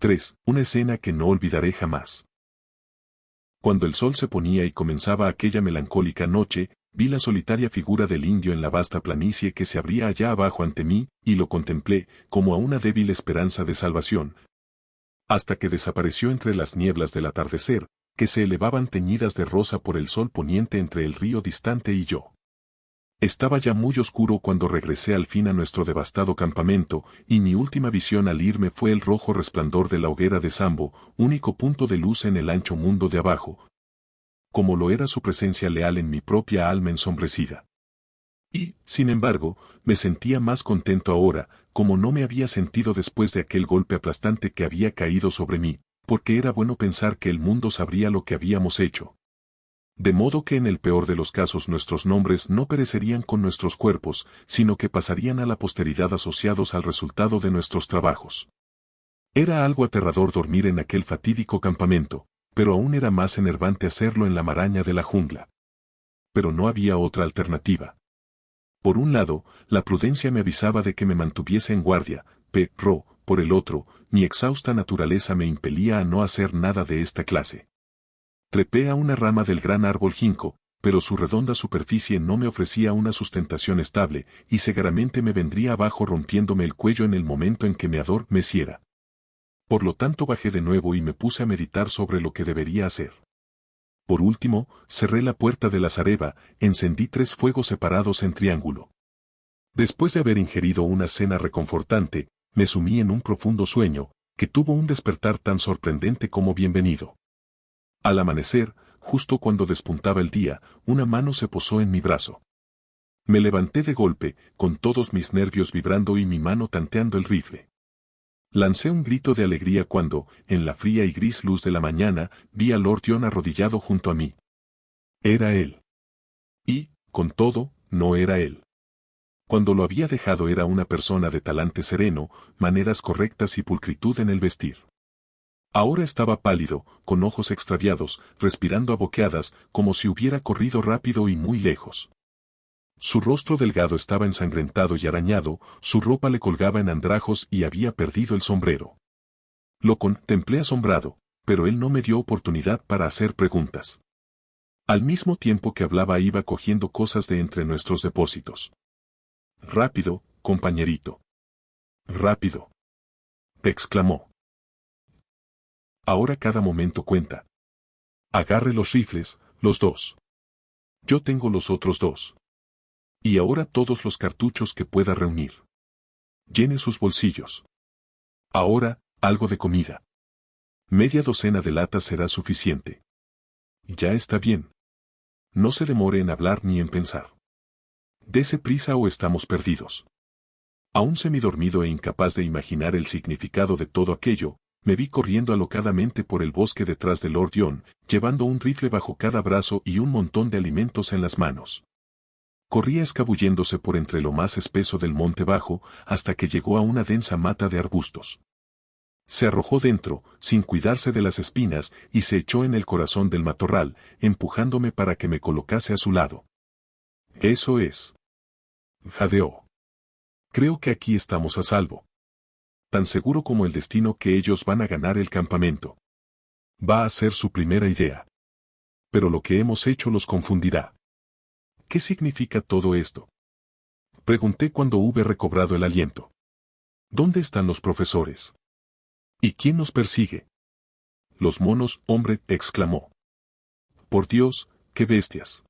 3. Una escena que no olvidaré jamás. Cuando el sol se ponía y comenzaba aquella melancólica noche, vi la solitaria figura del indio en la vasta planicie que se abría allá abajo ante mí, y lo contemplé, como a una débil esperanza de salvación, hasta que desapareció entre las nieblas del atardecer, que se elevaban teñidas de rosa por el sol poniente entre el río distante y yo. Estaba ya muy oscuro cuando regresé al fin a nuestro devastado campamento, y mi última visión al irme fue el rojo resplandor de la hoguera de Sambo, único punto de luz en el ancho mundo de abajo, como lo era su presencia leal en mi propia alma ensombrecida. Y, sin embargo, me sentía más contento ahora, como no me había sentido después de aquel golpe aplastante que había caído sobre mí, porque era bueno pensar que el mundo sabría lo que habíamos hecho. De modo que en el peor de los casos nuestros nombres no perecerían con nuestros cuerpos, sino que pasarían a la posteridad asociados al resultado de nuestros trabajos. Era algo aterrador dormir en aquel fatídico campamento, pero aún era más enervante hacerlo en la maraña de la jungla. Pero no había otra alternativa. Por un lado, la prudencia me avisaba de que me mantuviese en guardia, pero, por el otro, mi exhausta naturaleza me impelía a no hacer nada de esta clase. Trepé a una rama del gran árbol ginkgo, pero su redonda superficie no me ofrecía una sustentación estable, y seguramente me vendría abajo rompiéndome el cuello en el momento en que me adormeciera. Por lo tanto bajé de nuevo y me puse a meditar sobre lo que debería hacer. Por último, cerré la puerta de la zareba, encendí 3 fuegos separados en triángulo. Después de haber ingerido una cena reconfortante, me sumí en un profundo sueño, que tuvo un despertar tan sorprendente como bienvenido. Al amanecer, justo cuando despuntaba el día, una mano se posó en mi brazo. Me levanté de golpe, con todos mis nervios vibrando y mi mano tanteando el rifle. Lancé un grito de alegría cuando, en la fría y gris luz de la mañana, vi a Lord John arrodillado junto a mí. Era él. Y, con todo, no era él. Cuando lo había dejado era una persona de talante sereno, maneras correctas y pulcritud en el vestir. Ahora estaba pálido, con ojos extraviados, respirando a boqueadas, como si hubiera corrido rápido y muy lejos. Su rostro delgado estaba ensangrentado y arañado, su ropa le colgaba en andrajos y había perdido el sombrero. Lo contemplé asombrado, pero él no me dio oportunidad para hacer preguntas. Al mismo tiempo que hablaba iba cogiendo cosas de entre nuestros depósitos. «Rápido, compañerito. Rápido», exclamó. «Ahora cada momento cuenta. Agarre los rifles, los 2. Yo tengo los otros 2. Y ahora todos los cartuchos que pueda reunir. Llene sus bolsillos. Ahora, algo de comida. Media docena de latas será suficiente. Ya está bien. No se demore en hablar ni en pensar. Dese prisa o estamos perdidos». Aún semidormido e incapaz de imaginar el significado de todo aquello, me vi corriendo alocadamente por el bosque detrás de Lord John, llevando un rifle bajo cada brazo y un montón de alimentos en las manos. Corría escabulléndose por entre lo más espeso del monte bajo, hasta que llegó a una densa mata de arbustos. Se arrojó dentro, sin cuidarse de las espinas, y se echó en el corazón del matorral, empujándome para que me colocase a su lado. «Eso es», jadeó. «Creo que aquí estamos a salvo. Tan seguro como el destino que ellos van a ganar el campamento. Va a ser su primera idea. Pero lo que hemos hecho los confundirá». «¿Qué significa todo esto?», pregunté cuando hube recobrado el aliento. «¿Dónde están los profesores? ¿Y quién nos persigue?». «Los monos, hombre», exclamó. «Por Dios, qué bestias.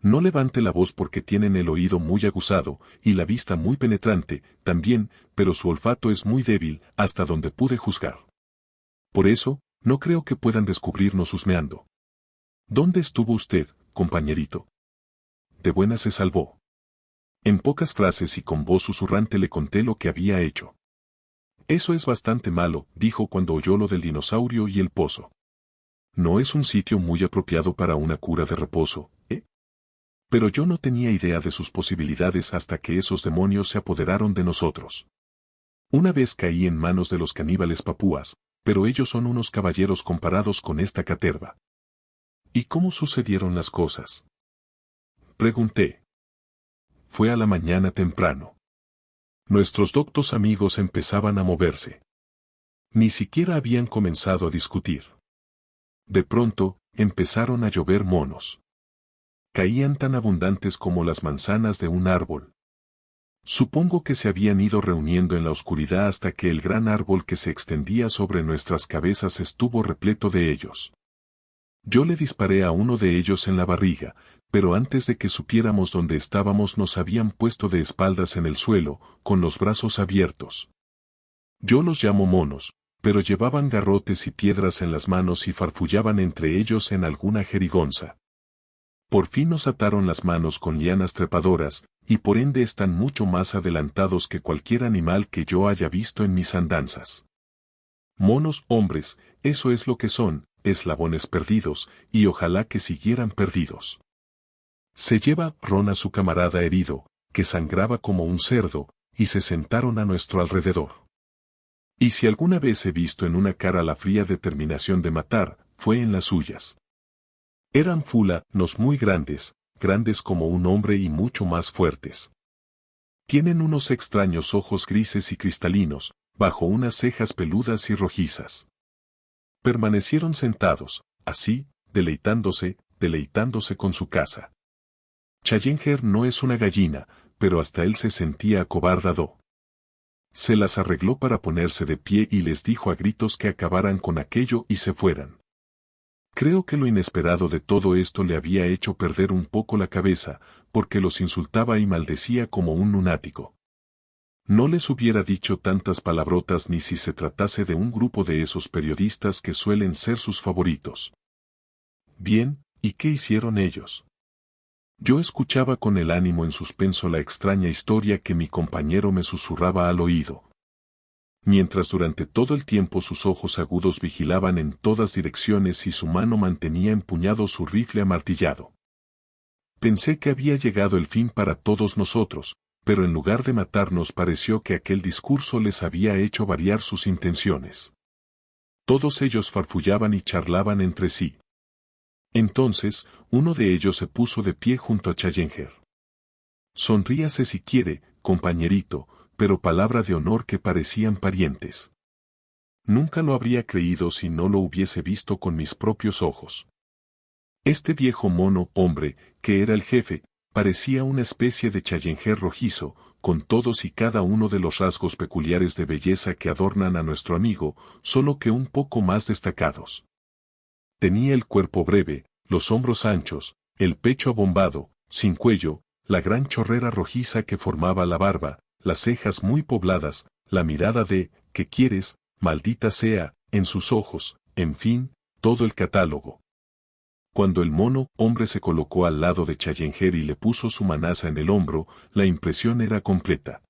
No levante la voz porque tienen el oído muy aguzado, y la vista muy penetrante, también, pero su olfato es muy débil, hasta donde pude juzgar. Por eso, no creo que puedan descubrirnos husmeando. ¿Dónde estuvo usted, compañerito?». De buena se salvó. En pocas frases y con voz susurrante le conté lo que había hecho. «Eso es bastante malo», dijo cuando oyó lo del dinosaurio y el pozo. «No es un sitio muy apropiado para una cura de reposo, ¿eh?». Pero yo no tenía idea de sus posibilidades hasta que esos demonios se apoderaron de nosotros. Una vez caí en manos de los caníbales papúas, pero ellos son unos caballeros comparados con esta caterva. «¿Y cómo sucedieron las cosas?», pregunté. «Fue a la mañana temprano. Nuestros doctos amigos empezaban a moverse. Ni siquiera habían comenzado a discutir. De pronto, empezaron a llover monos. Caían tan abundantes como las manzanas de un árbol. Supongo que se habían ido reuniendo en la oscuridad hasta que el gran árbol que se extendía sobre nuestras cabezas estuvo repleto de ellos. Yo le disparé a uno de ellos en la barriga, pero antes de que supiéramos dónde estábamos nos habían puesto de espaldas en el suelo, con los brazos abiertos. Yo los llamo monos, pero llevaban garrotes y piedras en las manos y farfullaban entre ellos en alguna jerigonza. Por fin nos ataron las manos con lianas trepadoras, y por ende están mucho más adelantados que cualquier animal que yo haya visto en mis andanzas. Monos hombres, eso es lo que son, eslabones perdidos, y ojalá que siguieran perdidos. Se lleva Ron a su camarada herido, que sangraba como un cerdo, y se sentaron a nuestro alrededor. Y si alguna vez he visto en una cara la fría determinación de matar, fue en las suyas. Eran fulanos muy grandes, grandes como un hombre y mucho más fuertes. Tienen unos extraños ojos grises y cristalinos, bajo unas cejas peludas y rojizas. Permanecieron sentados, así, deleitándose con su caza. Challenger no es una gallina, pero hasta él se sentía acobardado. Se las arregló para ponerse de pie y les dijo a gritos que acabaran con aquello y se fueran. Creo que lo inesperado de todo esto le había hecho perder un poco la cabeza, porque los insultaba y maldecía como un lunático. No les hubiera dicho tantas palabrotas ni si se tratase de un grupo de esos periodistas que suelen ser sus favoritos. Bien, ¿y qué hicieron ellos? Yo escuchaba con el ánimo en suspenso la extraña historia que mi compañero me susurraba al oído. Mientras durante todo el tiempo sus ojos agudos vigilaban en todas direcciones y su mano mantenía empuñado su rifle amartillado. Pensé que había llegado el fin para todos nosotros, pero en lugar de matarnos pareció que aquel discurso les había hecho variar sus intenciones. Todos ellos farfullaban y charlaban entre sí. Entonces, uno de ellos se puso de pie junto a Challenger. Sonríase si quiere, compañerito, pero palabra de honor que parecían parientes. Nunca lo habría creído si no lo hubiese visto con mis propios ojos. Este viejo mono hombre, que era el jefe, parecía una especie de Challenger rojizo, con todos y cada uno de los rasgos peculiares de belleza que adornan a nuestro amigo, solo que un poco más destacados. Tenía el cuerpo breve, los hombros anchos, el pecho abombado, sin cuello, la gran chorrera rojiza que formaba la barba, las cejas muy pobladas, la mirada de, ¿qué quieres, maldita sea?, en sus ojos, en fin, todo el catálogo. Cuando el mono hombre se colocó al lado de Challenger y le puso su manaza en el hombro, la impresión era completa.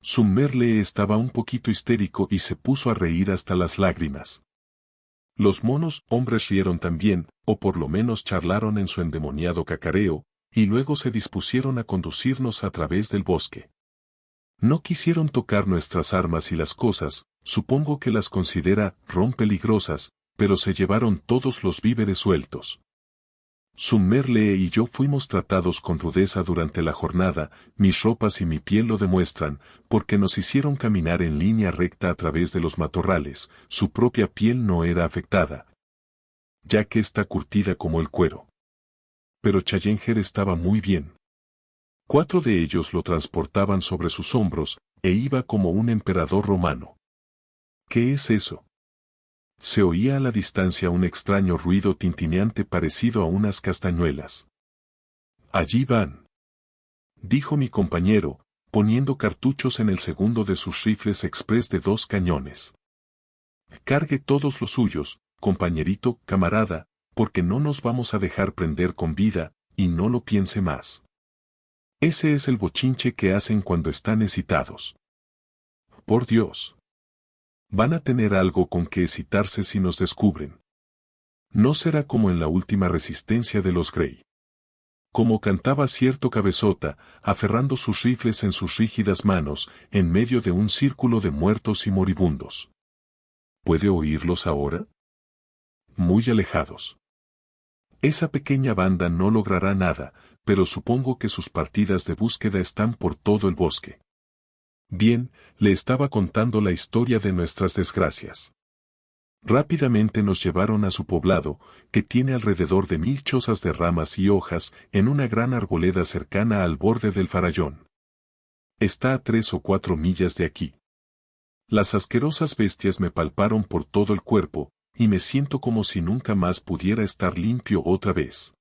Summerlee estaba un poquito histérico y se puso a reír hasta las lágrimas. Los monos hombres rieron también, o por lo menos charlaron en su endemoniado cacareo, y luego se dispusieron a conducirnos a través del bosque. No quisieron tocar nuestras armas y las cosas, supongo que las considera Ron peligrosas, pero se llevaron todos los víveres sueltos. Summerlee y yo fuimos tratados con rudeza durante la jornada, mis ropas y mi piel lo demuestran, porque nos hicieron caminar en línea recta a través de los matorrales, su propia piel no era afectada, ya que está curtida como el cuero. Pero Challenger estaba muy bien. 4 de ellos lo transportaban sobre sus hombros, e iba como un emperador romano. ¿Qué es eso? Se oía a la distancia un extraño ruido tintineante parecido a unas castañuelas. Allí van, dijo mi compañero, poniendo cartuchos en el segundo de sus rifles express de 2 cañones. Cargue todos los suyos, compañerito, camarada, porque no nos vamos a dejar prender con vida, y no lo piense más. Ese es el bochinche que hacen cuando están excitados. Por Dios. Van a tener algo con que excitarse si nos descubren. No será como en la última resistencia de los Grey. Como cantaba cierto cabezota, aferrando sus rifles en sus rígidas manos, en medio de un círculo de muertos y moribundos. ¿Puede oírlos ahora? Muy alejados. Esa pequeña banda no logrará nada, pero supongo que sus partidas de búsqueda están por todo el bosque. Bien, le estaba contando la historia de nuestras desgracias. Rápidamente nos llevaron a su poblado, que tiene alrededor de 1000 chozas de ramas y hojas, en una gran arboleda cercana al borde del farallón. Está a 3 o 4 millas de aquí. Las asquerosas bestias me palparon por todo el cuerpo, y me siento como si nunca más pudiera estar limpio otra vez.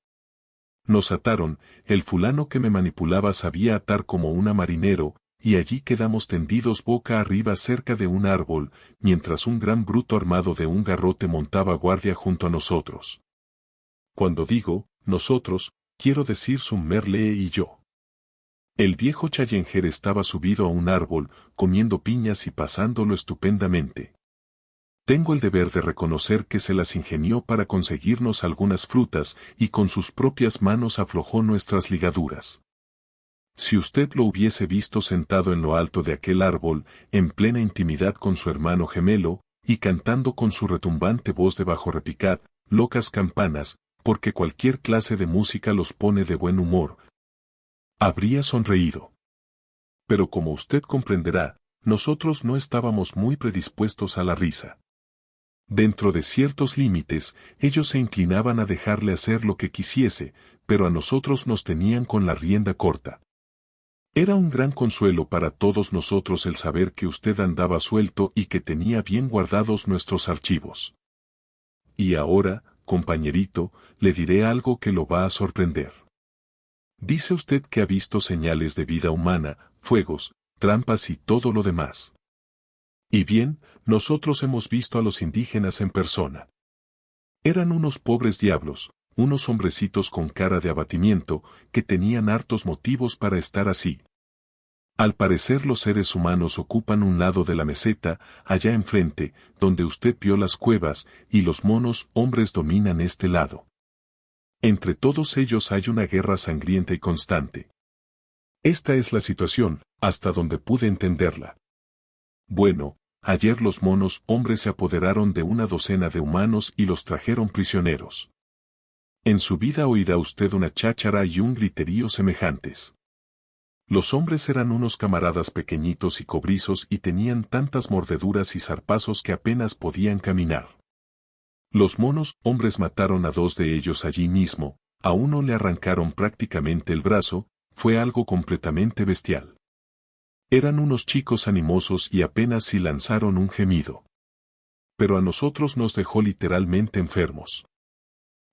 Nos ataron, el fulano que me manipulaba sabía atar como un marinero, y allí quedamos tendidos boca arriba cerca de un árbol, mientras un gran bruto armado de un garrote montaba guardia junto a nosotros. Cuando digo, nosotros, quiero decir Summerlee y yo. El viejo Challenger estaba subido a un árbol, comiendo piñas y pasándolo estupendamente. Tengo el deber de reconocer que se las ingenió para conseguirnos algunas frutas y con sus propias manos aflojó nuestras ligaduras. Si usted lo hubiese visto sentado en lo alto de aquel árbol, en plena intimidad con su hermano gemelo, y cantando con su retumbante voz de bajo repicar, locas campanas, porque cualquier clase de música los pone de buen humor, habría sonreído. Pero como usted comprenderá, nosotros no estábamos muy predispuestos a la risa. Dentro de ciertos límites, ellos se inclinaban a dejarle hacer lo que quisiese, pero a nosotros nos tenían con la rienda corta. Era un gran consuelo para todos nosotros el saber que usted andaba suelto y que tenía bien guardados nuestros archivos. Y ahora, compañerito, le diré algo que lo va a sorprender. Dice usted que ha visto señales de vida humana, fuegos, trampas y todo lo demás. Y bien, nosotros hemos visto a los indígenas en persona. Eran unos pobres diablos, unos hombrecitos con cara de abatimiento, que tenían hartos motivos para estar así. Al parecer los seres humanos ocupan un lado de la meseta, allá enfrente, donde usted vio las cuevas, y los monos hombres dominan este lado. Entre todos ellos hay una guerra sangrienta y constante. Esta es la situación, hasta donde pude entenderla. Bueno, ayer los monos hombres se apoderaron de una docena de humanos y los trajeron prisioneros. En su vida oirá usted una cháchara y un griterío semejantes. Los hombres eran unos camaradas pequeñitos y cobrizos y tenían tantas mordeduras y zarpazos que apenas podían caminar. Los monos hombres mataron a 2 de ellos allí mismo, a uno le arrancaron prácticamente el brazo, fue algo completamente bestial. Eran unos chicos animosos y apenas si lanzaron un gemido. Pero a nosotros nos dejó literalmente enfermos.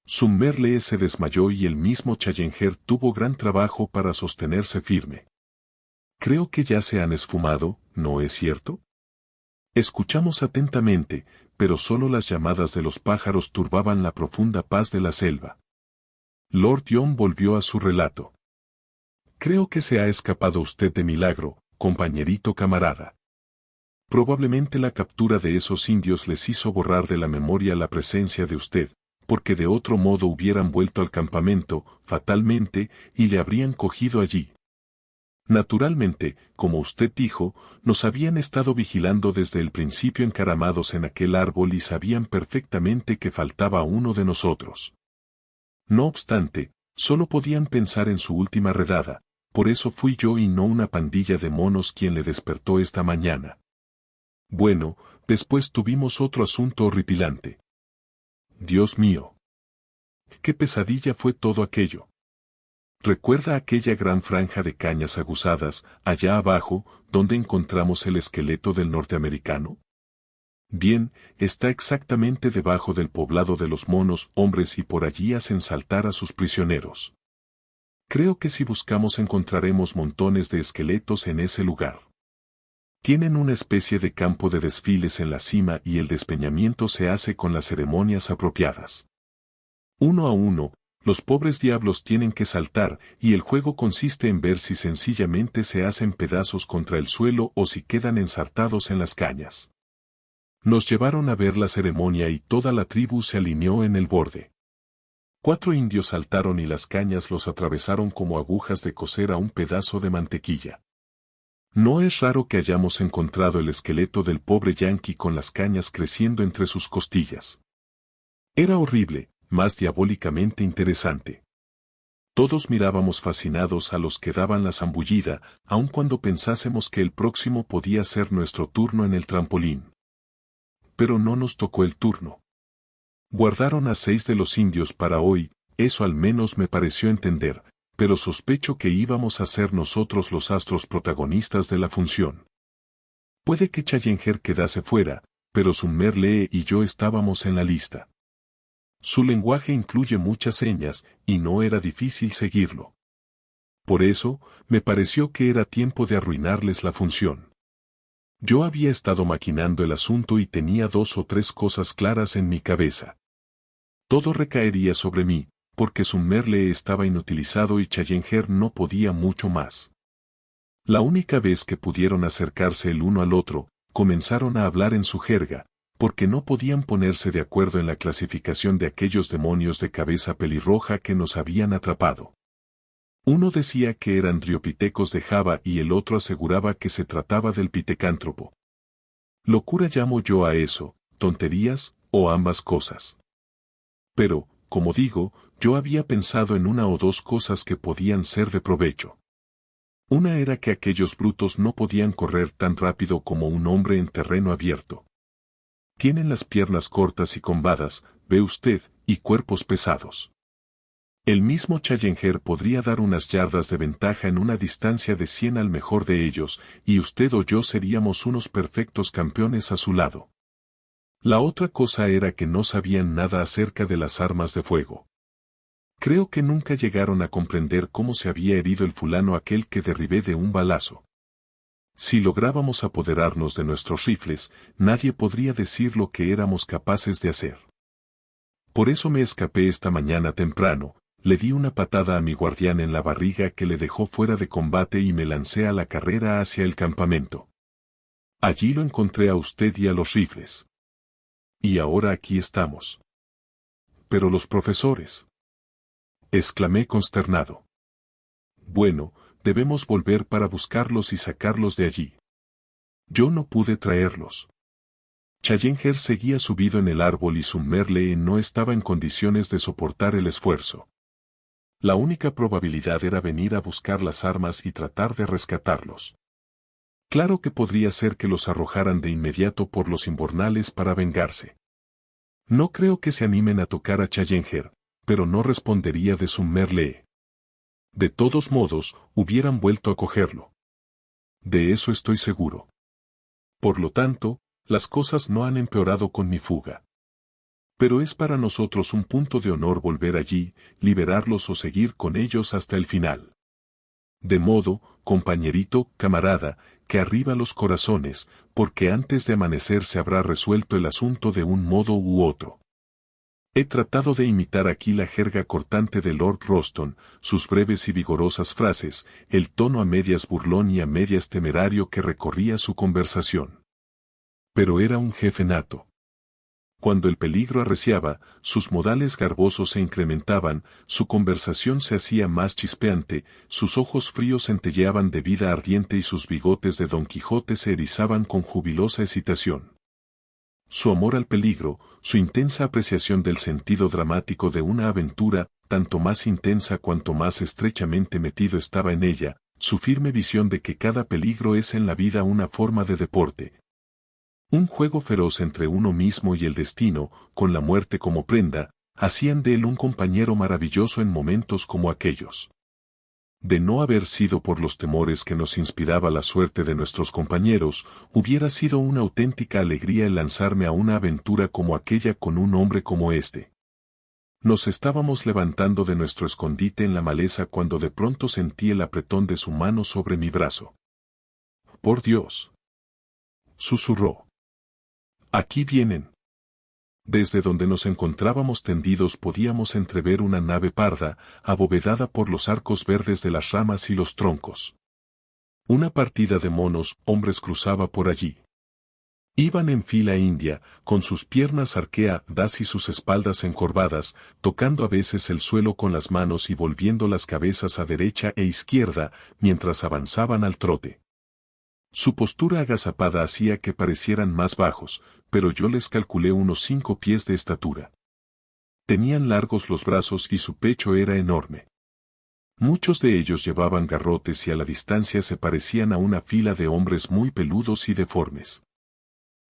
Summerlee se desmayó y el mismo Challenger tuvo gran trabajo para sostenerse firme. Creo que ya se han esfumado, ¿no es cierto? Escuchamos atentamente, pero solo las llamadas de los pájaros turbaban la profunda paz de la selva. Lord John volvió a su relato. Creo que se ha escapado usted de milagro, compañerito camarada. Probablemente la captura de esos indios les hizo borrar de la memoria la presencia de usted, porque de otro modo hubieran vuelto al campamento, fatalmente, y le habrían cogido allí. Naturalmente, como usted dijo, nos habían estado vigilando desde el principio encaramados en aquel árbol y sabían perfectamente que faltaba uno de nosotros. No obstante, solo podían pensar en su última redada, por eso fui yo y no una pandilla de monos quien le despertó esta mañana. Bueno, después tuvimos otro asunto horripilante. Dios mío. ¡Qué pesadilla fue todo aquello! ¿Recuerda aquella gran franja de cañas aguzadas, allá abajo, donde encontramos el esqueleto del norteamericano? Bien, está exactamente debajo del poblado de los monos hombres y por allí hacen saltar a sus prisioneros. Creo que si buscamos encontraremos montones de esqueletos en ese lugar. Tienen una especie de campo de desfiles en la cima y el despeñamiento se hace con las ceremonias apropiadas. Uno a uno, los pobres diablos tienen que saltar y el juego consiste en ver si sencillamente se hacen pedazos contra el suelo o si quedan ensartados en las cañas. Nos llevaron a ver la ceremonia y toda la tribu se alineó en el borde. 4 indios saltaron y las cañas los atravesaron como agujas de coser a un pedazo de mantequilla. No es raro que hayamos encontrado el esqueleto del pobre yanqui con las cañas creciendo entre sus costillas. Era horrible, más diabólicamente interesante. Todos mirábamos fascinados a los que daban la zambullida, aun cuando pensásemos que el próximo podía ser nuestro turno en el trampolín. Pero no nos tocó el turno. Guardaron a 6 de los indios para hoy, eso al menos me pareció entender, pero sospecho que íbamos a ser nosotros los astros protagonistas de la función. Puede que Challenger quedase fuera, pero Summerlee y yo estábamos en la lista. Su lenguaje incluye muchas señas, y no era difícil seguirlo. Por eso, me pareció que era tiempo de arruinarles la función. Yo había estado maquinando el asunto y tenía 2 o 3 cosas claras en mi cabeza. Todo recaería sobre mí, porque Summerlee estaba inutilizado y Challenger no podía mucho más. La única vez que pudieron acercarse el uno al otro, comenzaron a hablar en su jerga, porque no podían ponerse de acuerdo en la clasificación de aquellos demonios de cabeza pelirroja que nos habían atrapado. Uno decía que eran driopitecos de Java y el otro aseguraba que se trataba del pitecántropo. Locura llamo yo a eso, tonterías, o ambas cosas. Pero, como digo, yo había pensado en una o 2 cosas que podían ser de provecho. Una era que aquellos brutos no podían correr tan rápido como un hombre en terreno abierto. Tienen las piernas cortas y combadas, ve usted, y cuerpos pesados. El mismo Challenger podría dar unas yardas de ventaja en una distancia de 100 al mejor de ellos, y usted o yo seríamos unos perfectos campeones a su lado. La otra cosa era que no sabían nada acerca de las armas de fuego. Creo que nunca llegaron a comprender cómo se había herido el fulano aquel que derribé de un balazo. Si lográbamos apoderarnos de nuestros rifles, nadie podría decir lo que éramos capaces de hacer. Por eso me escapé esta mañana temprano, le di una patada a mi guardián en la barriga que le dejó fuera de combate y me lancé a la carrera hacia el campamento. Allí lo encontré a usted y a los rifles. Y ahora aquí estamos. Pero los profesores, exclamé consternado. Bueno, debemos volver para buscarlos y sacarlos de allí. Yo no pude traerlos. Challenger seguía subido en el árbol y Summerlee no estaba en condiciones de soportar el esfuerzo. La única probabilidad era venir a buscar las armas y tratar de rescatarlos. Claro que podría ser que los arrojaran de inmediato por los invernales para vengarse. No creo que se animen a tocar a Challenger, pero no respondería de Summerlee. De todos modos, hubieran vuelto a cogerlo. De eso estoy seguro. Por lo tanto, las cosas no han empeorado con mi fuga. Pero es para nosotros un punto de honor volver allí, liberarlos o seguir con ellos hasta el final. De modo, compañerito, camarada, que arriba los corazones, porque antes de amanecer se habrá resuelto el asunto de un modo u otro. He tratado de imitar aquí la jerga cortante de Lord Roston, sus breves y vigorosas frases, el tono a medias burlón y a medias temerario que recorría su conversación. Pero era un jefe nato. Cuando el peligro arreciaba, sus modales garbosos se incrementaban, su conversación se hacía más chispeante, sus ojos fríos centelleaban de vida ardiente y sus bigotes de Don Quijote se erizaban con jubilosa excitación. Su amor al peligro, su intensa apreciación del sentido dramático de una aventura, tanto más intensa cuanto más estrechamente metido estaba en ella, su firme visión de que cada peligro es en la vida una forma de deporte. Un juego feroz entre uno mismo y el destino, con la muerte como prenda, hacían de él un compañero maravilloso en momentos como aquellos. De no haber sido por los temores que nos inspiraba la suerte de nuestros compañeros, hubiera sido una auténtica alegría el lanzarme a una aventura como aquella con un hombre como este. Nos estábamos levantando de nuestro escondite en la maleza cuando de pronto sentí el apretón de su mano sobre mi brazo. «Por Dios», susurró. «Aquí vienen». Desde donde nos encontrábamos tendidos podíamos entrever una nave parda, abovedada por los arcos verdes de las ramas y los troncos. Una partida de monos, hombres cruzaba por allí. Iban en fila india, con sus piernas arqueadas y sus espaldas encorvadas, tocando a veces el suelo con las manos y volviendo las cabezas a derecha e izquierda, mientras avanzaban al trote. Su postura agazapada hacía que parecieran más bajos, pero yo les calculé unos 5 pies de estatura. Tenían largos los brazos y su pecho era enorme. Muchos de ellos llevaban garrotes y a la distancia se parecían a una fila de hombres muy peludos y deformes.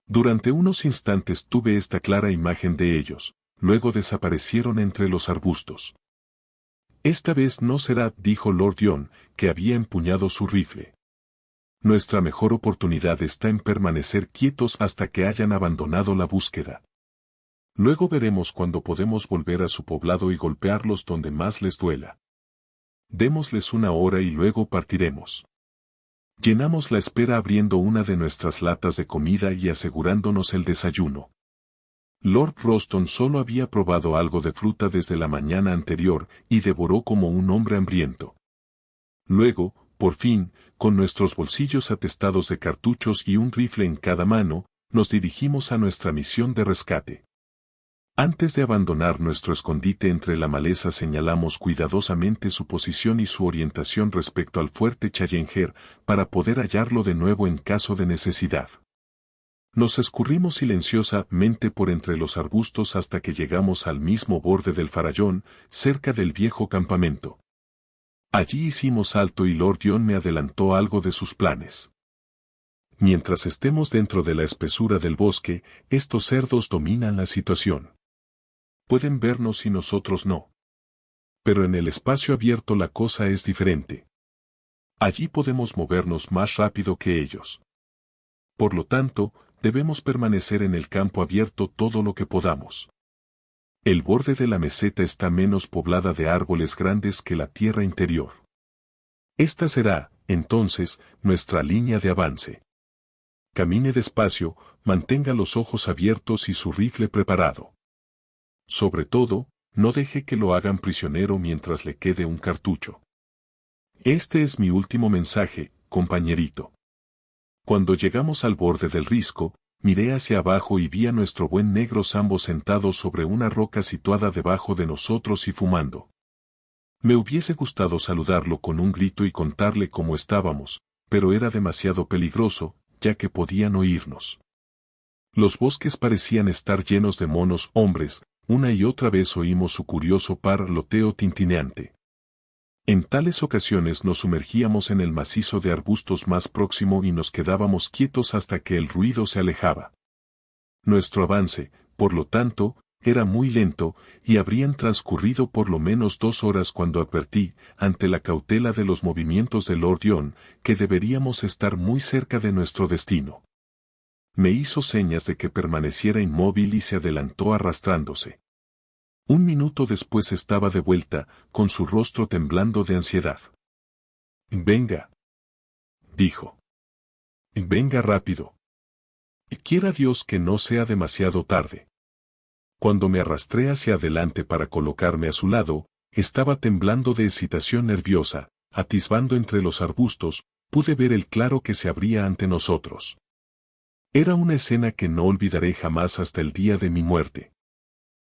Durante unos instantes tuve esta clara imagen de ellos, luego desaparecieron entre los arbustos. Esta vez no será, dijo Lord John, que había empuñado su rifle. Nuestra mejor oportunidad está en permanecer quietos hasta que hayan abandonado la búsqueda. Luego veremos cuándo podemos volver a su poblado y golpearlos donde más les duela. Démosles una hora y luego partiremos. Llenamos la espera abriendo una de nuestras latas de comida y asegurándonos el desayuno. Lord Roston solo había probado algo de fruta desde la mañana anterior y devoró como un hombre hambriento. Luego, por fin, con nuestros bolsillos atestados de cartuchos y un rifle en cada mano, nos dirigimos a nuestra misión de rescate. Antes de abandonar nuestro escondite entre la maleza señalamos cuidadosamente su posición y su orientación respecto al fuerte Challenger para poder hallarlo de nuevo en caso de necesidad. Nos escurrimos silenciosamente por entre los arbustos hasta que llegamos al mismo borde del farallón, cerca del viejo campamento. Allí hicimos alto y Lord John me adelantó algo de sus planes. Mientras estemos dentro de la espesura del bosque, estos cerdos dominan la situación. Pueden vernos y nosotros no. Pero en el espacio abierto la cosa es diferente. Allí podemos movernos más rápido que ellos. Por lo tanto, debemos permanecer en el campo abierto todo lo que podamos. El borde de la meseta está menos poblada de árboles grandes que la tierra interior. Esta será, entonces, nuestra línea de avance. Camine despacio, mantenga los ojos abiertos y su rifle preparado. Sobre todo, no deje que lo hagan prisionero mientras le quede un cartucho. Este es mi último mensaje, compañerito. Cuando llegamos al borde del risco, miré hacia abajo y vi a nuestro buen negro Sambo sentado sobre una roca situada debajo de nosotros y fumando. Me hubiese gustado saludarlo con un grito y contarle cómo estábamos, pero era demasiado peligroso, ya que podían oírnos. Los bosques parecían estar llenos de monos hombres. Una y otra vez oímos su curioso parloteo tintineante. En tales ocasiones nos sumergíamos en el macizo de arbustos más próximo y nos quedábamos quietos hasta que el ruido se alejaba. Nuestro avance, por lo tanto, era muy lento, y habrían transcurrido por lo menos 2 horas cuando advertí, ante la cautela de los movimientos de Lord John, que deberíamos estar muy cerca de nuestro destino. Me hizo señas de que permaneciera inmóvil y se adelantó arrastrándose. Un minuto después estaba de vuelta, con su rostro temblando de ansiedad. «Venga», dijo. «Venga rápido. Quiera Dios que no sea demasiado tarde». Cuando me arrastré hacia adelante para colocarme a su lado, estaba temblando de excitación nerviosa, atisbando entre los arbustos, pude ver el claro que se abría ante nosotros. Era una escena que no olvidaré jamás hasta el día de mi muerte.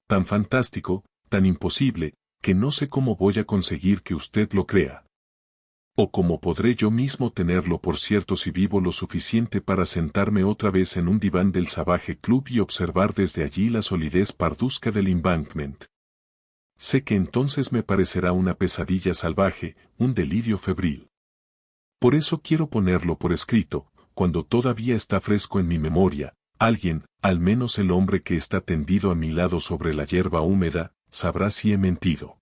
Tan fantástico, tan imposible, que no sé cómo voy a conseguir que usted lo crea. O cómo podré yo mismo tenerlo por cierto si vivo lo suficiente para sentarme otra vez en un diván del Savage Club y observar desde allí la solidez parduzca del embankment. Sé que entonces me parecerá una pesadilla salvaje, un delirio febril. Por eso quiero ponerlo por escrito, cuando todavía está fresco en mi memoria, alguien, al menos el hombre que está tendido a mi lado sobre la hierba húmeda, sabrá si he mentido.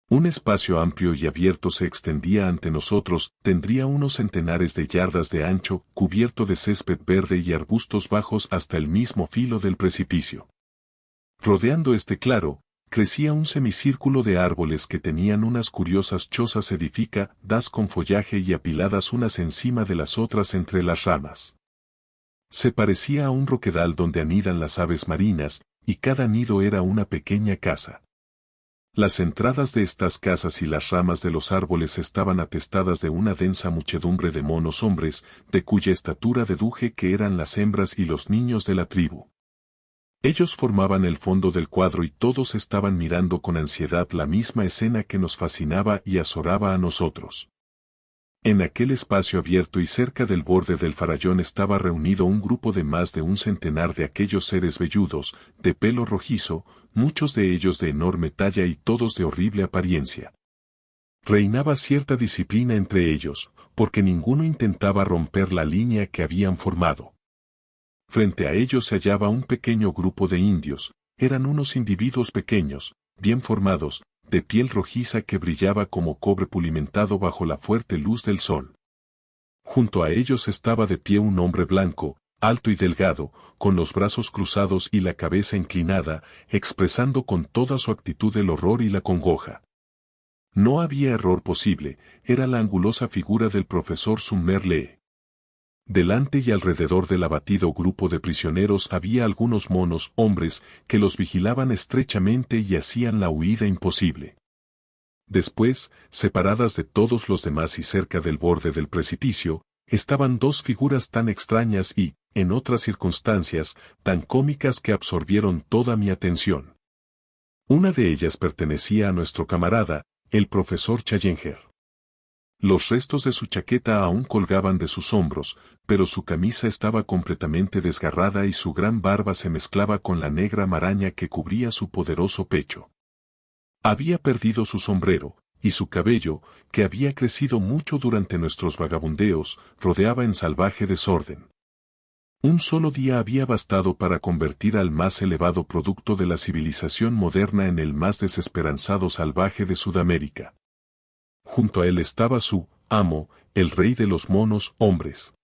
Un espacio amplio y abierto se extendía ante nosotros, tendría unos centenares de yardas de ancho, cubierto de césped verde y arbustos bajos hasta el mismo filo del precipicio. Rodeando este claro, crecía un semicírculo de árboles que tenían unas curiosas chozas edificadas con follaje y apiladas unas encima de las otras entre las ramas. Se parecía a un roquedal donde anidan las aves marinas, y cada nido era una pequeña casa. Las entradas de estas casas y las ramas de los árboles estaban atestadas de una densa muchedumbre de monos hombres, de cuya estatura deduje que eran las hembras y los niños de la tribu. Ellos formaban el fondo del cuadro y todos estaban mirando con ansiedad la misma escena que nos fascinaba y azoraba a nosotros. En aquel espacio abierto y cerca del borde del farallón estaba reunido un grupo de más de un centenar de aquellos seres velludos, de pelo rojizo, muchos de ellos de enorme talla y todos de horrible apariencia. Reinaba cierta disciplina entre ellos, porque ninguno intentaba romper la línea que habían formado. Frente a ellos se hallaba un pequeño grupo de indios, eran unos individuos pequeños, bien formados, de piel rojiza que brillaba como cobre pulimentado bajo la fuerte luz del sol. Junto a ellos estaba de pie un hombre blanco, alto y delgado, con los brazos cruzados y la cabeza inclinada, expresando con toda su actitud el horror y la congoja. No había error posible, era la angulosa figura del profesor Sumner Lee. Delante y alrededor del abatido grupo de prisioneros había algunos monos hombres que los vigilaban estrechamente y hacían la huida imposible. Después, separadas de todos los demás y cerca del borde del precipicio, estaban dos figuras tan extrañas y, en otras circunstancias, tan cómicas que absorbieron toda mi atención. Una de ellas pertenecía a nuestro camarada, el profesor Challenger. Los restos de su chaqueta aún colgaban de sus hombros, pero su camisa estaba completamente desgarrada y su gran barba se mezclaba con la negra maraña que cubría su poderoso pecho. Había perdido su sombrero, y su cabello, que había crecido mucho durante nuestros vagabundeos, rodeaba en salvaje desorden. Un solo día había bastado para convertir al más elevado producto de la civilización moderna en el más desesperanzado salvaje de Sudamérica. Junto a él estaba su amo, el rey de los monos hombres.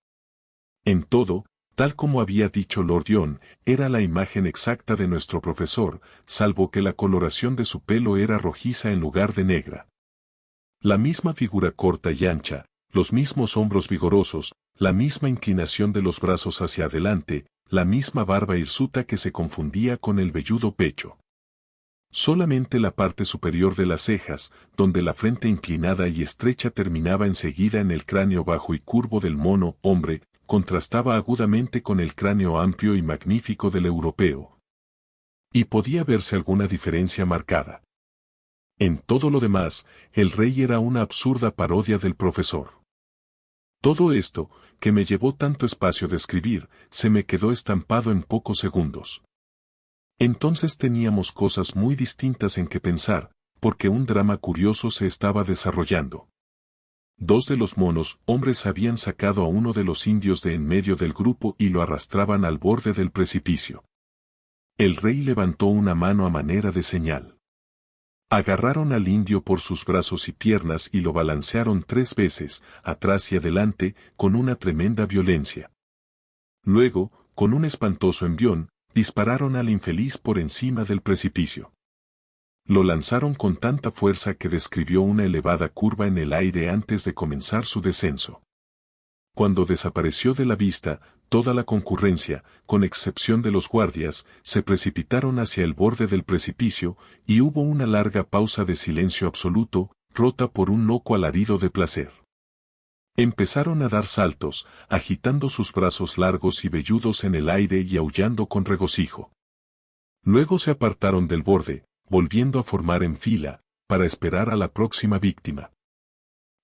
En todo, tal como había dicho Lord John, era la imagen exacta de nuestro profesor, salvo que la coloración de su pelo era rojiza en lugar de negra. La misma figura corta y ancha, los mismos hombros vigorosos, la misma inclinación de los brazos hacia adelante, la misma barba hirsuta que se confundía con el velludo pecho. Solamente la parte superior de las cejas, donde la frente inclinada y estrecha terminaba enseguida en el cráneo bajo y curvo del mono hombre, contrastaba agudamente con el cráneo amplio y magnífico del europeo. Y podía verse alguna diferencia marcada. En todo lo demás, el rey era una absurda parodia del profesor. Todo esto, que me llevó tanto espacio de escribir, se me quedó estampado en pocos segundos. Entonces teníamos cosas muy distintas en que pensar, porque un drama curioso se estaba desarrollando. Dos de los monos hombres habían sacado a uno de los indios de en medio del grupo y lo arrastraban al borde del precipicio. El rey levantó una mano a manera de señal. Agarraron al indio por sus brazos y piernas y lo balancearon 3 veces, atrás y adelante, con una tremenda violencia. Luego, con un espantoso envión, dispararon al infeliz por encima del precipicio. Lo lanzaron con tanta fuerza que describió una elevada curva en el aire antes de comenzar su descenso. Cuando desapareció de la vista, toda la concurrencia, con excepción de los guardias, se precipitaron hacia el borde del precipicio, y hubo una larga pausa de silencio absoluto, rota por un loco alarido de placer. Empezaron a dar saltos, agitando sus brazos largos y velludos en el aire y aullando con regocijo. Luego se apartaron del borde, volviendo a formar en fila, para esperar a la próxima víctima.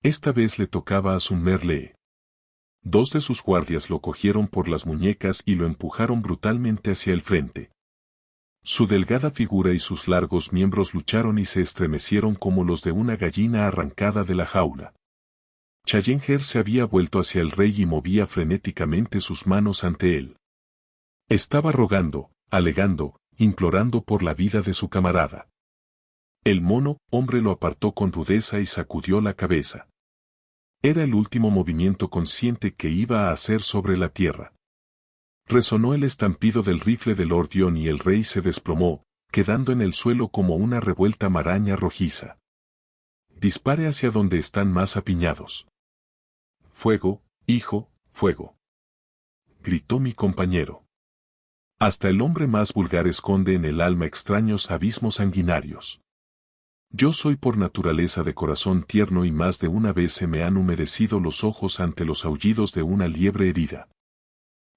Esta vez le tocaba a Sumner Lee. 2 de sus guardias lo cogieron por las muñecas y lo empujaron brutalmente hacia el frente. Su delgada figura y sus largos miembros lucharon y se estremecieron como los de una gallina arrancada de la jaula. Challenger se había vuelto hacia el rey y movía frenéticamente sus manos ante él. Estaba rogando, alegando, implorando por la vida de su camarada. El mono hombre lo apartó con rudeza y sacudió la cabeza. Era el último movimiento consciente que iba a hacer sobre la tierra. Resonó el estampido del rifle de Lord John y el rey se desplomó, quedando en el suelo como una revuelta maraña rojiza. Dispare hacia donde están más apiñados. Fuego, hijo, fuego. Gritó mi compañero. Hasta el hombre más vulgar esconde en el alma extraños abismos sanguinarios. Yo soy por naturaleza de corazón tierno y más de una vez se me han humedecido los ojos ante los aullidos de una liebre herida.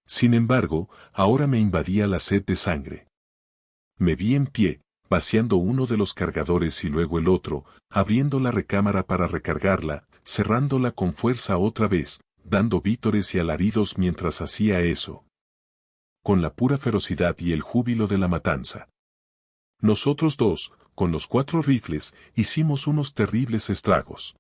Sin embargo, ahora me invadía la sed de sangre. Me vi en pie, vaciando uno de los cargadores y luego el otro, abriendo la recámara para recargarla, cerrándola con fuerza otra vez, dando vítores y alaridos mientras hacía eso. Con la pura ferocidad y el júbilo de la matanza. Nosotros 2, con los 4 rifles, hicimos unos terribles estragos.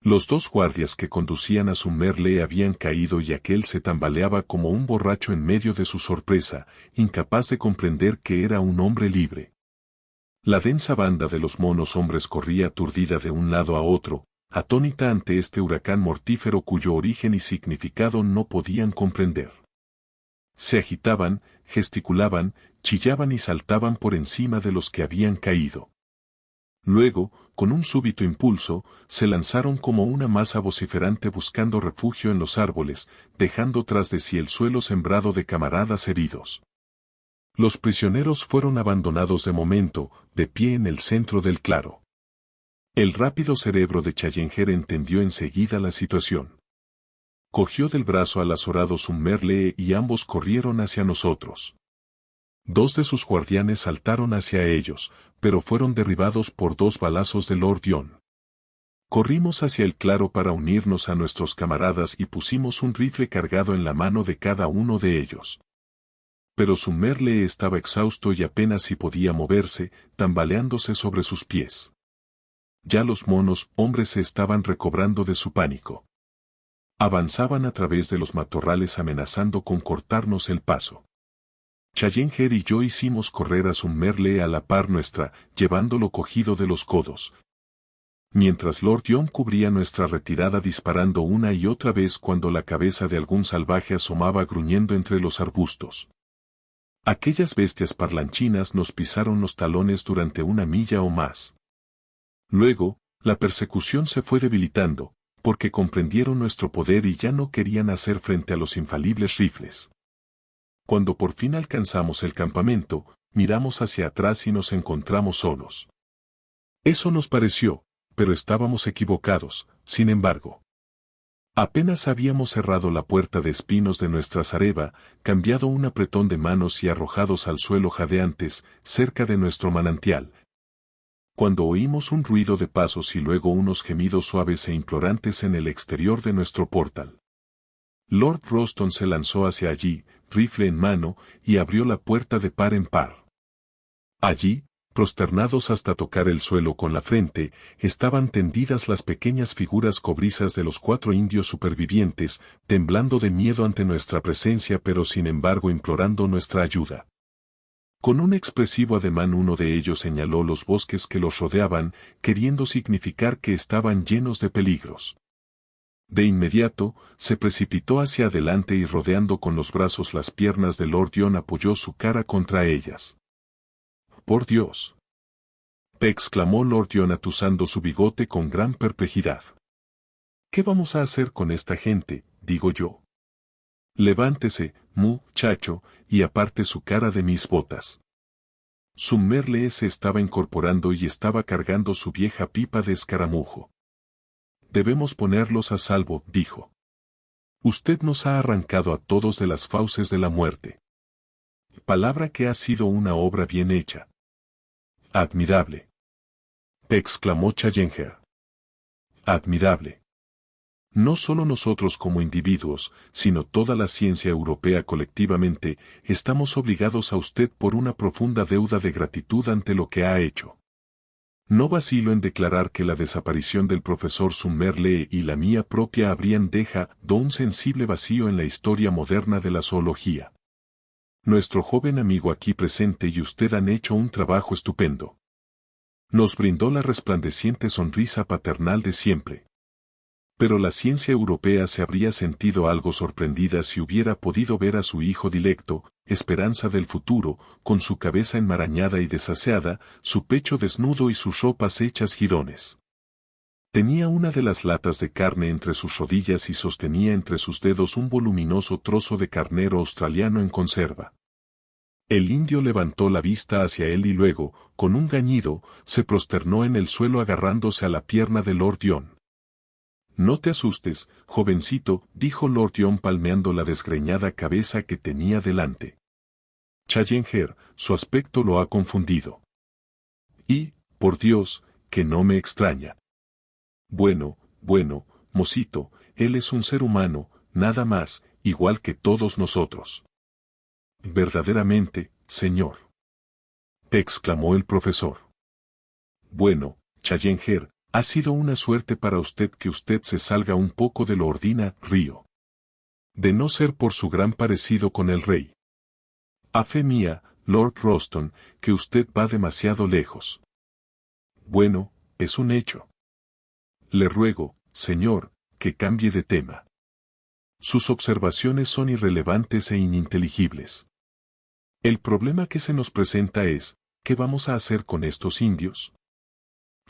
Los 2 guardias que conducían a Summerlee habían caído y aquel se tambaleaba como un borracho en medio de su sorpresa, incapaz de comprender que era un hombre libre. La densa banda de los monos hombres corría aturdida de un lado a otro, atónita ante este huracán mortífero cuyo origen y significado no podían comprender. Se agitaban, gesticulaban, chillaban y saltaban por encima de los que habían caído. Luego, con un súbito impulso, se lanzaron como una masa vociferante buscando refugio en los árboles, dejando tras de sí el suelo sembrado de camaradas heridos. Los prisioneros fueron abandonados de momento, de pie en el centro del claro. El rápido cerebro de Challenger entendió enseguida la situación. Cogió del brazo al azorado Summerlee y ambos corrieron hacia nosotros. 2 de sus guardianes saltaron hacia ellos, pero fueron derribados por 2 balazos de Lord John. Corrimos hacia el claro para unirnos a nuestros camaradas y pusimos un rifle cargado en la mano de cada uno de ellos. Pero Summerlee estaba exhausto y apenas si podía moverse, tambaleándose sobre sus pies. Ya los monos hombres se estaban recobrando de su pánico. Avanzaban a través de los matorrales amenazando con cortarnos el paso. Challenger y yo hicimos correr a Summerlee a la par nuestra, llevándolo cogido de los codos. Mientras Lord John cubría nuestra retirada disparando una y otra vez cuando la cabeza de algún salvaje asomaba gruñendo entre los arbustos. Aquellas bestias parlanchinas nos pisaron los talones durante 1 milla o más. Luego, la persecución se fue debilitando, porque comprendieron nuestro poder y ya no querían hacer frente a los infalibles rifles. Cuando por fin alcanzamos el campamento, miramos hacia atrás y nos encontramos solos. Eso nos pareció, pero estábamos equivocados, sin embargo. Apenas habíamos cerrado la puerta de espinos de nuestra zareba, cambiado un apretón de manos y arrojados al suelo jadeantes, cerca de nuestro manantial, cuando oímos un ruido de pasos y luego unos gemidos suaves e implorantes en el exterior de nuestro portal. Lord Roston se lanzó hacia allí, rifle en mano, y abrió la puerta de par en par. Allí, prosternados hasta tocar el suelo con la frente, estaban tendidas las pequeñas figuras cobrizas de los 4 indios supervivientes, temblando de miedo ante nuestra presencia pero sin embargo implorando nuestra ayuda. Con un expresivo ademán uno de ellos señaló los bosques que los rodeaban, queriendo significar que estaban llenos de peligros. De inmediato, se precipitó hacia adelante y rodeando con los brazos las piernas de Lord John apoyó su cara contra ellas. ¡Por Dios!, exclamó Lord John atusando su bigote con gran perplejidad. ¿Qué vamos a hacer con esta gente?, digo yo. Levántese, muchacho, y aparte su cara de mis botas. Summerlee se estaba incorporando y estaba cargando su vieja pipa de escaramujo. Debemos ponerlos a salvo, dijo. Usted nos ha arrancado a todos de las fauces de la muerte. Palabra que ha sido una obra bien hecha. Admirable, exclamó Challenger. Admirable. No solo nosotros como individuos, sino toda la ciencia europea colectivamente, estamos obligados a usted por una profunda deuda de gratitud ante lo que ha hecho. No vacilo en declarar que la desaparición del profesor Summerlee y la mía propia habrían dejado un sensible vacío en la historia moderna de la zoología. Nuestro joven amigo aquí presente y usted han hecho un trabajo estupendo. Nos brindó la resplandeciente sonrisa paternal de siempre. Pero la ciencia europea se habría sentido algo sorprendida si hubiera podido ver a su hijo dilecto, esperanza del futuro, con su cabeza enmarañada y desaseada, su pecho desnudo y sus ropas hechas jirones. Tenía una de las latas de carne entre sus rodillas y sostenía entre sus dedos un voluminoso trozo de carnero australiano en conserva. El indio levantó la vista hacia él y luego, con un gañido, se prosternó en el suelo agarrándose a la pierna de Lord John. No te asustes, jovencito, dijo Lord John palmeando la desgreñada cabeza que tenía delante. Challenger, su aspecto lo ha confundido. Y, por Dios, que no me extraña. Bueno, mocito, él es un ser humano, nada más, igual que todos nosotros. Verdaderamente, señor, exclamó el profesor. Bueno, Challenger, ha sido una suerte para usted que usted se salga un poco de lo ordinario. De no ser por su gran parecido con el rey. A fe mía, Lord Roston, que usted va demasiado lejos. Bueno, es un hecho. Le ruego, señor, que cambie de tema. Sus observaciones son irrelevantes e ininteligibles. El problema que se nos presenta es, ¿qué vamos a hacer con estos indios?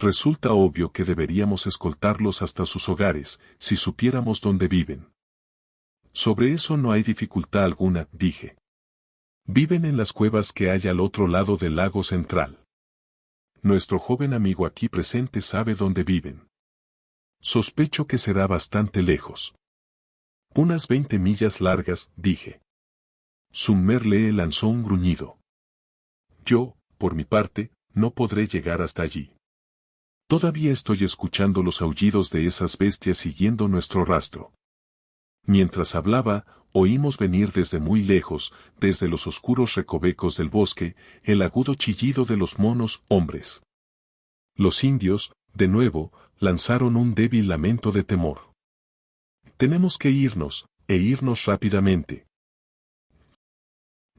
Resulta obvio que deberíamos escoltarlos hasta sus hogares, si supiéramos dónde viven. Sobre eso no hay dificultad alguna, dije. Viven en las cuevas que hay al otro lado del lago central. Nuestro joven amigo aquí presente sabe dónde viven. Sospecho que será bastante lejos. Unas 20 millas largas, dije. Summerlee lanzó un gruñido. Yo, por mi parte, no podré llegar hasta allí. Todavía estoy escuchando los aullidos de esas bestias siguiendo nuestro rastro. Mientras hablaba, oímos venir desde muy lejos, desde los oscuros recovecos del bosque, el agudo chillido de los monos hombres. Los indios, de nuevo, lanzaron un débil lamento de temor. Tenemos que irnos, e irnos rápidamente,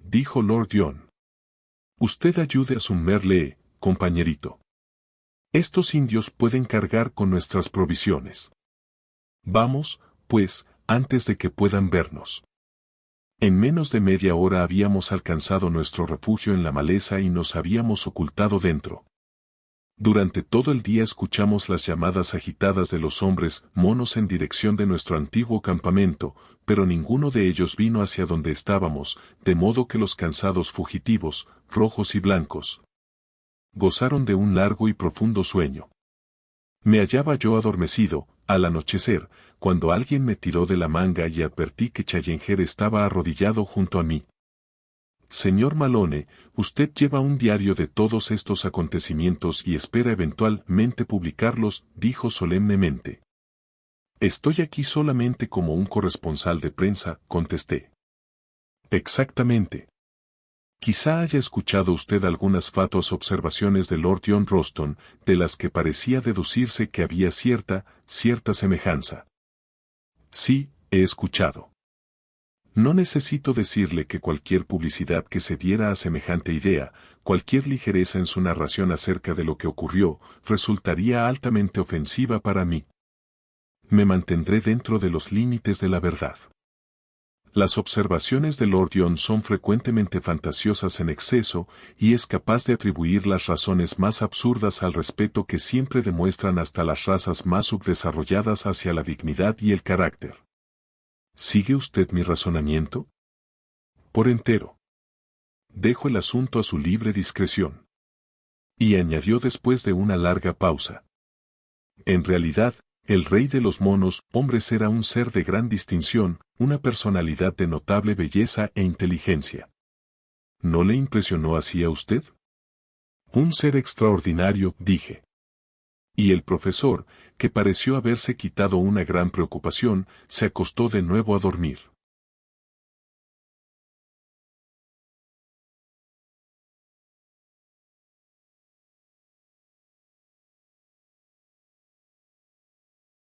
dijo Lord John. Usted ayude a Summerlee, compañerito. Estos indios pueden cargar con nuestras provisiones. Vamos, pues, antes de que puedan vernos. En menos de media hora habíamos alcanzado nuestro refugio en la maleza y nos habíamos ocultado dentro. Durante todo el día escuchamos las llamadas agitadas de los hombres monos en dirección de nuestro antiguo campamento, pero ninguno de ellos vino hacia donde estábamos, de modo que los cansados fugitivos, rojos y blancos, gozaron de un largo y profundo sueño. Me hallaba yo adormecido, al anochecer, cuando alguien me tiró de la manga y advertí que Challenger estaba arrodillado junto a mí. Señor Malone, usted lleva un diario de todos estos acontecimientos y espera eventualmente publicarlos, dijo solemnemente. Estoy aquí solamente como un corresponsal de prensa, contesté. Exactamente. Quizá haya escuchado usted algunas fatuas observaciones de Lord John Roston, de las que parecía deducirse que había cierta semejanza. Sí, he escuchado. No necesito decirle que cualquier publicidad que se diera a semejante idea, cualquier ligereza en su narración acerca de lo que ocurrió, resultaría altamente ofensiva para mí. Me mantendré dentro de los límites de la verdad. Las observaciones de Lord John son frecuentemente fantasiosas en exceso, y es capaz de atribuir las razones más absurdas al respeto que siempre demuestran hasta las razas más subdesarrolladas hacia la dignidad y el carácter. ¿Sigue usted mi razonamiento? Por entero. Dejo el asunto a su libre discreción. Y añadió después de una larga pausa. En realidad, el rey de los monos hombres era un ser de gran distinción, una personalidad de notable belleza e inteligencia. ¿No le impresionó así a usted? Un ser extraordinario, dije. Y el profesor, que pareció haberse quitado una gran preocupación, se acostó de nuevo a dormir.